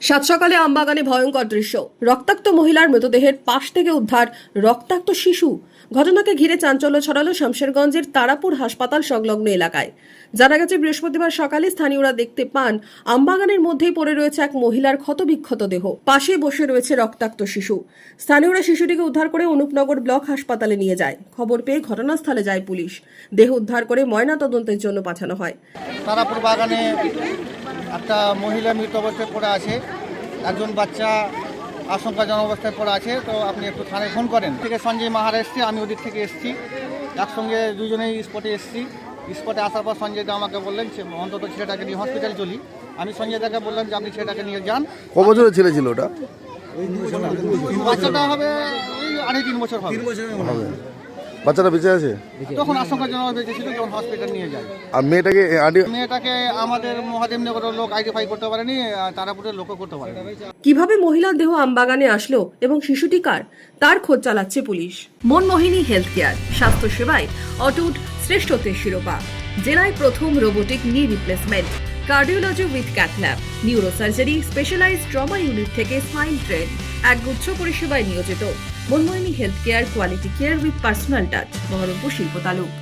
সাত সকালে আমবাগানে ভয়ঙ্কর দৃশ্য। রক্তাক্ত মহিলার মৃতদেহের পাশ থেকে উদ্ধার রক্তাক্ত শিশু। ঘটনাকে ঘিরে চাঞ্চল্য ছড়ালো শামশেরগঞ্জের তারাপুর হাসপাতাল সংলগ্ন এলাকায়। জানা গেছে, বৃহস্পতিবার সকালে স্থানীয়রা দেখতে পান আমবাগানের মধ্যেই পড়ে রয়েছে এক মহিলার ক্ষতবিক্ষত দেহ, পাশে বসে রয়েছে রক্তাক্ত শিশু। স্থানীয়রা শিশুটিকে উদ্ধার করে অনুপনগর ব্লক হাসপাতালে নিয়ে যায়। খবর পেয়ে ঘটনাস্থলে যায় পুলিশ। দেহ উদ্ধার করে ময়নাতদন্তের জন্য পাঠানো হয়। তারাপুর বাগানে একটা মহিলা মৃত অবস্থায় পড়ে আছে, একজন বাচ্চা আশঙ্কাজনক অবস্থায় পড়ে আছে। তো আপনি একটু থানায় ফোন করেন। থেকে সঞ্জয় মাহারা এসছি, আমি ওদিক থেকে এসছি, একসঙ্গে দুজনেই স্পটে এসছি। স্পটে আসার পর সঞ্জয় দা আমাকে বললেন অন্তত ছেলেটাকে নিয়ে হসপিটাল চলি। আমি সঞ্জয় দাকে বললাম যে আপনি ছেলেটাকে নিয়ে যান। ক বছরের ছেলে ছিল ওটা? বাচ্চাটা হবে ওই 2.5-3 বছর হবে। বাচ্চাটা বেঁচে আছে? তখন আশঙ্কাজনক বেঁচে ছিল, যখন হসপিটাল নিয়ে যায়। আর মেয়েটাকে আমাদের মহাদেবনগরের লোক আইডেন্টিফাই করতে পারেনি, তারাপুরের লোকও করতে পারেনি। কিভাবে মহিলার দেহ আমবাগানে আসলো এবং শিশুটি কার, তার খোঁজ চালাচ্ছে পুলিশ। মনমোহিনী হেলথ কেয়ার, স্বাস্থ্য সেবায় অটুট শ্রেষ্ঠত্বের শিরোপা। জেলায় প্রথম robotic knee replacement, cardiology with cath lab, neurosurgery, specialised trauma unit থেকে স্পাইন ট্রেন, একগুচ্ছ পরিষেবায় নিয়োজিত। Manmohini health care, quality care with personal touch, Baharampur শিল্প তালুক।